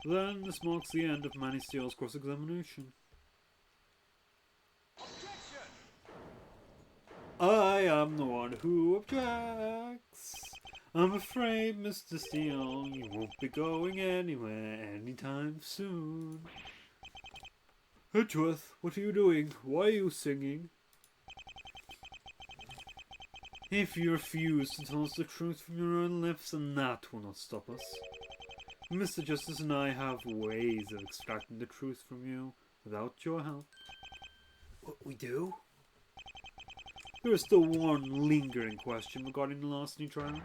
then this marks the end of Manny Steele's cross-examination. I am the one who objects. I'm afraid, Mr. Steele, you won't be going anywhere anytime soon. Edgeworth, what are you doing? Why are you singing? If you refuse to tell us the truth from your own lips, then that will not stop us. Mr. Justice and I have ways of extracting the truth from you without your help. What we do? There is still one lingering question regarding the larceny trial.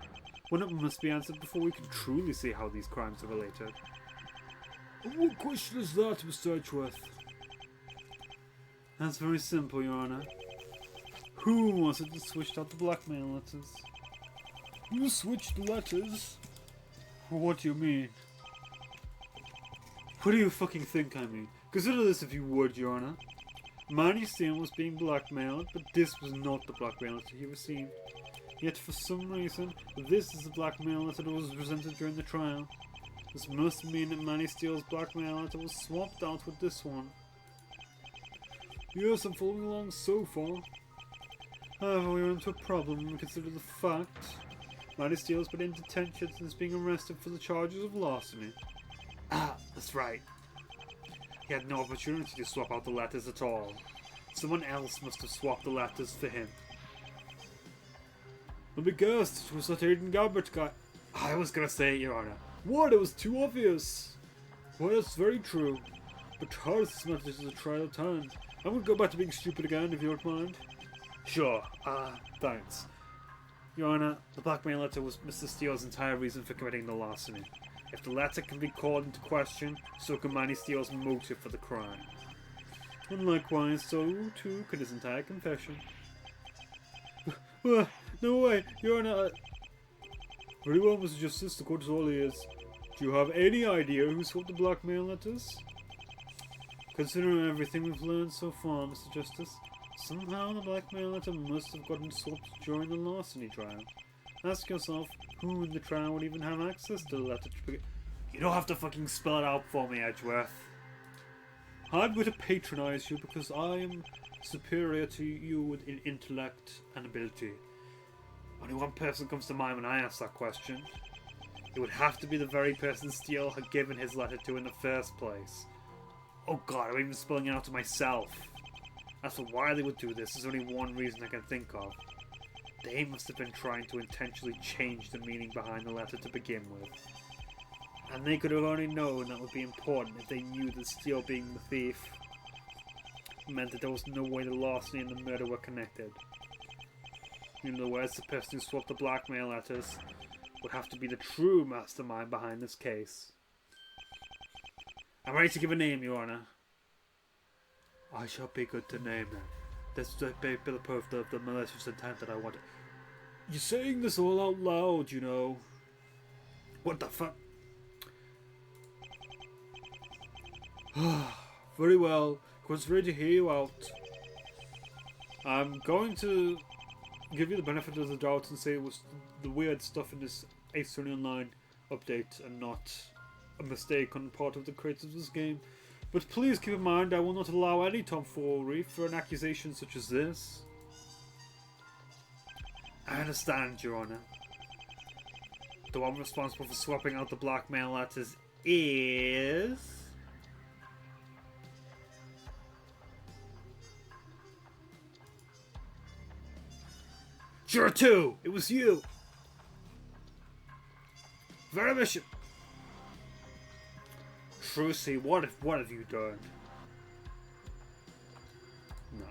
One that must be answered before we can truly see how these crimes are related. What question is that, Mr. Edgeworth? That's very simple, Your Honour. Who was it that switched out the blackmail letters? You switched the letters? What do you mean? What do you fucking think I mean? Consider this if you would, Your Honour. Manny Steele was being blackmailed, but this was not the blackmail letter he received. Yet for some reason, this is the blackmail letter that was presented during the trial. This must mean that Manny Steele's blackmail letter was swapped out with this one. Yes, I'm following along so far. However, we run into a problem when we consider the fact Manny Steele has been in detention since being arrested for the charges of larceny. Ah, that's right. He had no opportunity to swap out the letters at all. Someone else must have swapped the letters for him. Let me guess, it was that Aiden Gabbert guy. I was gonna say it, Your Honour. What? It was too obvious. Well, that's very true. But how does this matter to the trial at hand? I'm gonna go back to being stupid again, if you don't mind. Sure. Thanks. Your Honour, the blackmail letter was Mr. Steele's entire reason for committing the larceny. If the letter can be called into question, so can Manny Steele's motive for the crime. And likewise, so too could his entire confession. No way, Your Honour. Very well, Mr. Justice, the court is all ears. Do you have any idea who swapped the blackmail letters? Considering everything we've learned so far, Mr. Justice, somehow the blackmail letter must have gotten swapped during the larceny trial. Ask yourself, who in the trial would even have access to the letter to begin? You don't have to fucking spell it out for me, Edgeworth. I'm going to patronize you because I am superior to you in intellect and ability. Only one person comes to mind when I ask that question. It would have to be the very person Steele had given his letter to in the first place. Oh god, I'm even spelling it out to myself. As for why they would do this, there's only one reason I can think of. They must have been trying to intentionally change the meaning behind the letter to begin with. And they could have only known that would be important if they knew that Steele being the thief meant that there was no way the larceny and the murder were connected. In other words, the person who swapped the blackmail letters would have to be the true mastermind behind this case. I'm ready to give a name, Your Honour. I shall be good to name them. That's the proof of the malicious intent that I want. You're saying this all out loud, you know. What the fuck? Very well. I was ready to hear you out. I'm going to give you the benefit of the doubt and say it was the weird stuff in this aaonline update and not a mistake on the part of the creators of this game. But please keep in mind, I will not allow any tomfoolery for an accusation such as this. I understand, Your Honour. The one responsible for swapping out the blackmail letters is... Juror 2! It was you! Very mission. Trucy, what have you done? No.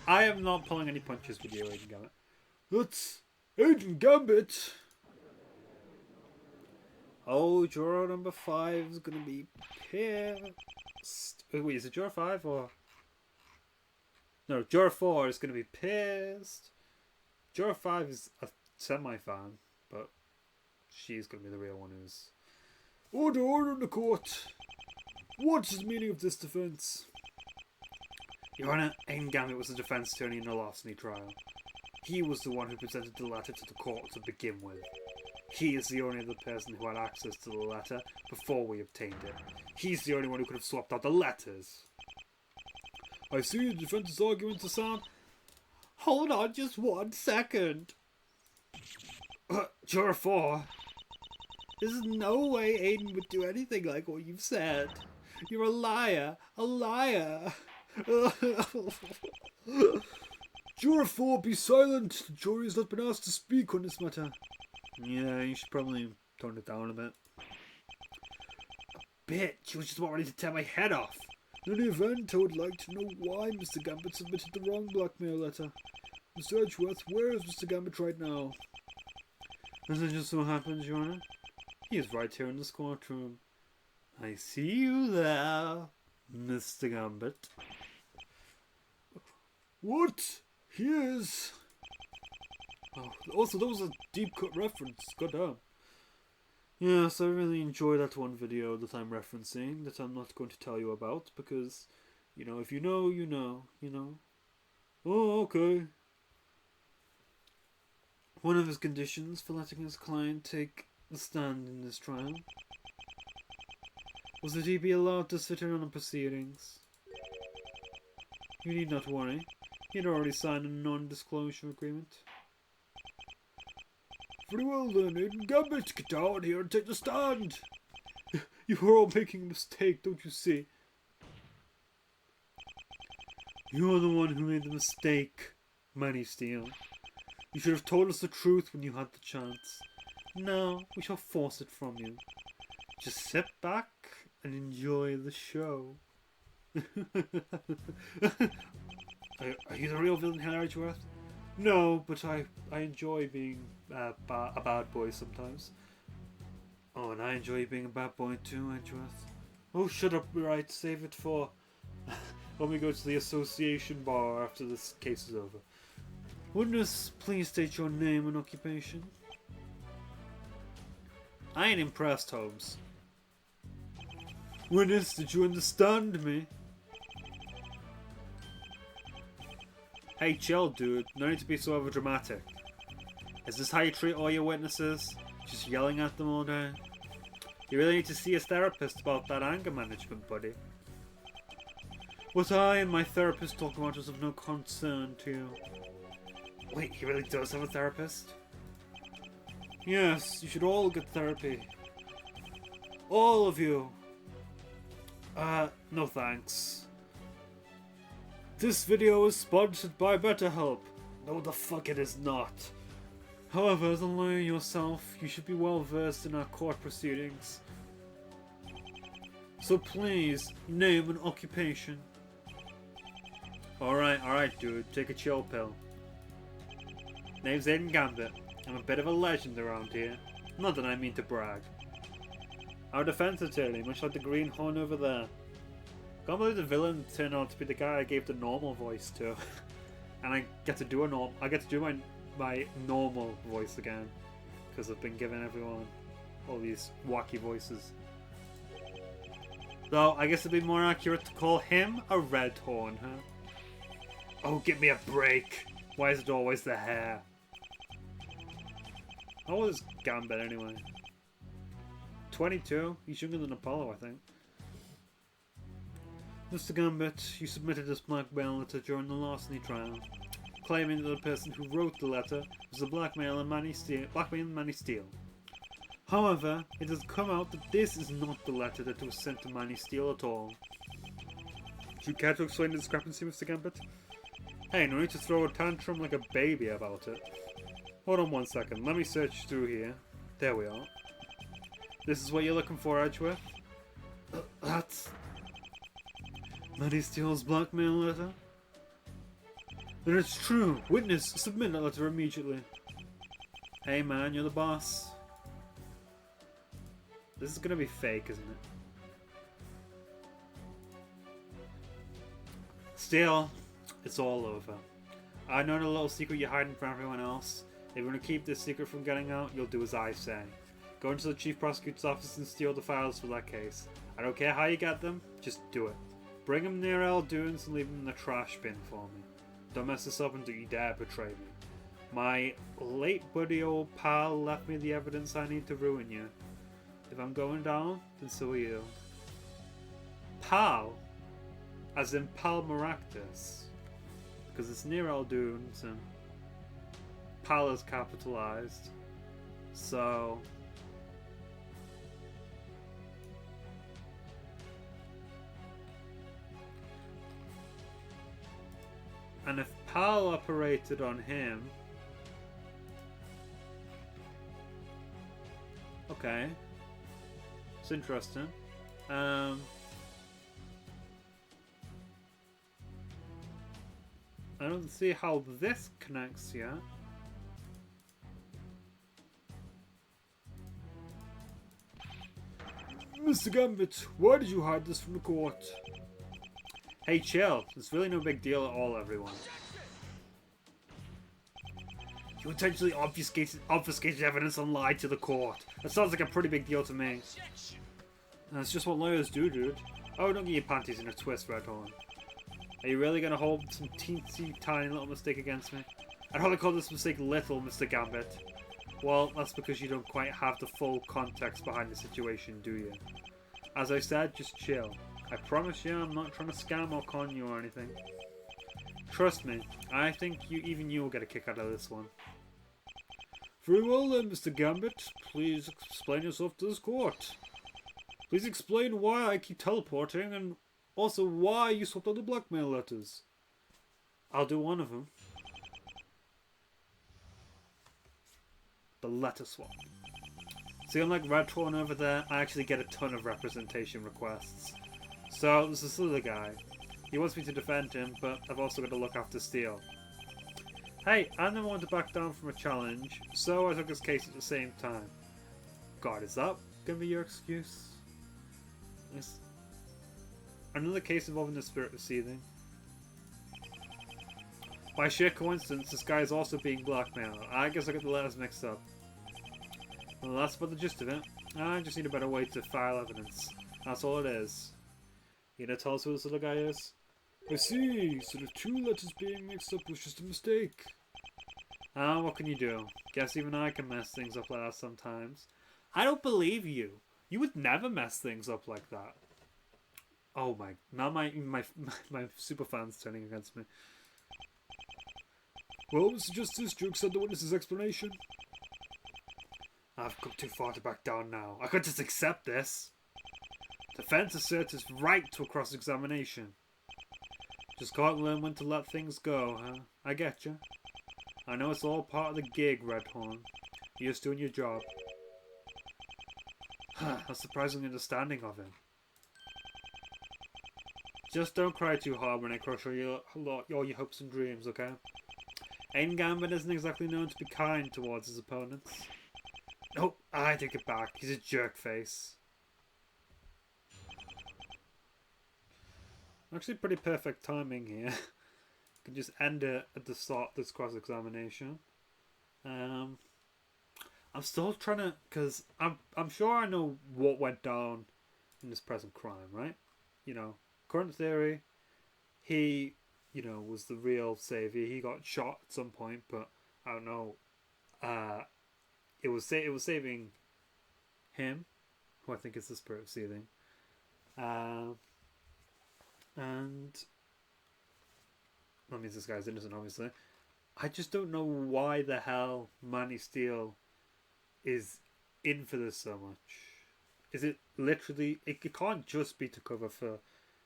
I am not pulling any punches with you, Aiden Gambit. That's Aiden Gambit. Oh, juror number 5 is gonna be pissed. Wait, is it juror 5 or... No, juror 4 is gonna be pissed. Juror 5 is a semi-fan, but she's gonna be the real one who's... Order in the court. What is the meaning of this defence? Your Honour, Aiden Gambit was the defence attorney in the larceny trial. He was the one who presented the letter to the court to begin with. He is the only other person who had access to the letter before we obtained it. He's the only one who could have swapped out the letters. I see the defence's argument to sound... Hold on just 1 second. Juror 4. There's no way Aiden would do anything like what you've said. You're a liar. A liar. Juror 4, be silent. The jury has not been asked to speak on this matter. Yeah, you should probably tone it down a bit. A bit? She was just about ready to tear my head off. In any event, I would like to know why Mr. Gambit submitted the wrong blackmail letter. Mr. Edgeworth, where is Mr. Gambit right now? As it just so happens, Your Honour, he is right here in this courtroom. I see you there, Mr. Gambit. What? He is... Oh, also, that was a deep cut reference. Goddamn. Yes, I really enjoyed that one video that I'm referencing that I'm not going to tell you about because, you know, if you know, you know, you know. Oh, okay. One of his conditions for letting his client take the stand in this trial was that he be allowed to sit in on the proceedings. You need not worry. He had already signed a non-disclosure agreement. Very well then, Aiden Gambit, get down here and take the stand. You are all making a mistake, don't you see? You're the one who made the mistake, Manny Steele. You should have told us the truth when you had the chance. Now we shall force it from you. Just sit back and enjoy the show. Are you the real villain, Hannah Edgeworth? No, but I enjoy being a bad boy sometimes. Oh, and I enjoy being a bad boy too, Edgeworth. Oh, shut up, right, save it for when we go to the association bar after this case is over. Witness, please state your name and occupation. I ain't impressed, Holmes. Witness, did you understand me? Hey, chill, dude. No need to be so overdramatic. Is this how you treat all your witnesses? Just yelling at them all day? You really need to see a therapist about that anger management, buddy. What I and my therapist talk about is of no concern to you. Wait, he really does have a therapist? Yes, you should all get therapy. All of you. No thanks. This video is sponsored by BetterHelp. No, the fuck it is not. However, as a lawyer yourself, you should be well versed in our court proceedings. So please, name and occupation. Alright, dude, take a chill pill. Name's Aiden Gambit. I'm a bit of a legend around here. Not that I mean to brag. Our defense attorney, much like the greenhorn over there. Can't believe the villain turned out to be the guy I gave the normal voice to. And I get to do my normal voice again. Because I've been giving everyone all these wacky voices. Though, I guess it'd be more accurate to call him a red horn, huh? Oh, give me a break! Why is it always the hair? How old is Gambit anyway? 22? He's younger than Apollo, I think. Mr. Gambit, you submitted this blackmail letter during the larceny trial, claiming that the person who wrote the letter was the blackmailer Manny Steele. However, it has come out that this is not the letter that was sent to Manny Steele at all. Do you care to explain the discrepancy, Mr. Gambit? Hey, no need to throw a tantrum like a baby about it. Hold on 1 second, let me search through here. There we are. This is what you're looking for, Edgeworth? That's... Maddie Steele's blackmail letter? Then it's true. Witness, submit that letter immediately. Hey man, you're the boss. This is gonna be fake, isn't it? Steele, it's all over. I know the little secret you're hiding from everyone else. If you want to keep this secret from getting out, you'll do as I say. Go into the Chief Prosecutor's office and steal the files for that case. I don't care how you get them, just do it. Bring them near El Dunes and leave them in the trash bin for me. Don't mess this up and don't you dare betray me. My late buddy old pal left me the evidence I need to ruin you. If I'm going down, then so are you. Pal? As in Pal Maractus. Because it's near El Dunes and Pal is capitalized. So... and if Pal operated on him... okay. It's interesting. I don't see how this connects yet. Mr. Gambit, why did you hide this from the court? Hey, chill. It's really no big deal at all, everyone. You intentionally obfuscated evidence and lied to the court. That sounds like a pretty big deal to me. That's just what lawyers do, dude. Oh, don't get your panties in a twist, Redhorn. Are you really going to hold some teensy tiny little mistake against me? I'd hardly call this mistake little, Mr. Gambit. Well, that's because you don't quite have the full context behind the situation, do you? As I said, just chill. I promise you I'm not trying to scam or con you or anything. Trust me, I think even you will get a kick out of this one. Very well then, Mr. Gambit. Please explain yourself to this court. Please explain why I keep teleporting and also why you swapped out the blackmail letters. I'll do one of them. The letter swap. See, unlike Redhorn over there, I actually get a ton of representation requests. So, there's this other guy. He wants me to defend him, but I've also got to look after Steele. Hey, I never wanted to back down from a challenge, so I took his case at the same time. God, is that gonna be your excuse? Yes. Another case involving the spirit of seething. By sheer coincidence, this guy is also being blackmailed. I guess I got the letters mixed up. Well, that's about the gist of it. I just need a better way to file evidence. That's all it is. You gonna tell us who this other guy is? I see, so the two letters being mixed up was just a mistake. Ah, what can you do? Guess even I can mess things up like that sometimes. I don't believe you. You would never mess things up like that. Oh my, now my super fans turning against me. Well, Mr. Justice, do you accept the witness's explanation? I've come too far to back down now. I can't just accept this. Defense asserts its right to a cross-examination. Just can't learn when to let things go, huh? I get you. I know it's all part of the gig, Redhorn. You're just doing your job. A surprising understanding of him. Just don't cry too hard when I crush all your hopes and dreams, okay? Aiden Gambit isn't exactly known to be kind towards his opponents. Nope, I take it back. He's a jerk face. Actually, pretty perfect timing here. Can just end it at the start of this cross-examination. I'm still trying to, because I'm sure I know what went down in this present crime, right? You know, current theory, he, you know, was the real savior. He got shot at some point, but I don't know. It was saving him, who I think is the spirit of seething. And that means this guy's innocent, obviously. I just don't know why the hell Manny Steele is in for this so much. Is it literally... It can't just be to cover for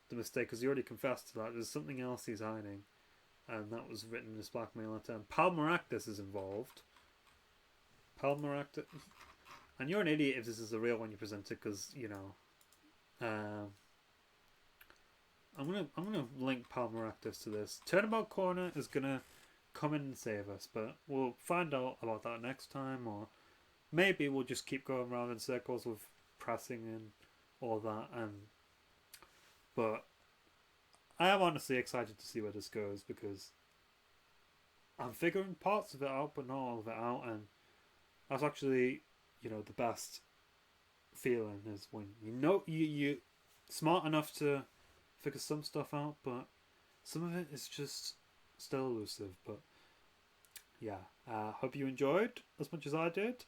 the mistake, because he already confessed to that. There's something else he's hiding. And that was written in this blackmail letter. And Pal Maractus is involved. Pal Maractus... And you're an idiot if this is the real one you presented, because I'm gonna link Palmer Active to this. Turnabout Corner is gonna come in and save us, but we'll find out about that next time, or maybe we'll just keep going around in circles with pressing and all that. But I am honestly excited to see where this goes, because I'm figuring parts of it out, but not all of it out, and that's actually, the best feeling is when you're smart enough to figure some stuff out, but some of it is just still elusive. But yeah, hope you enjoyed as much as I did.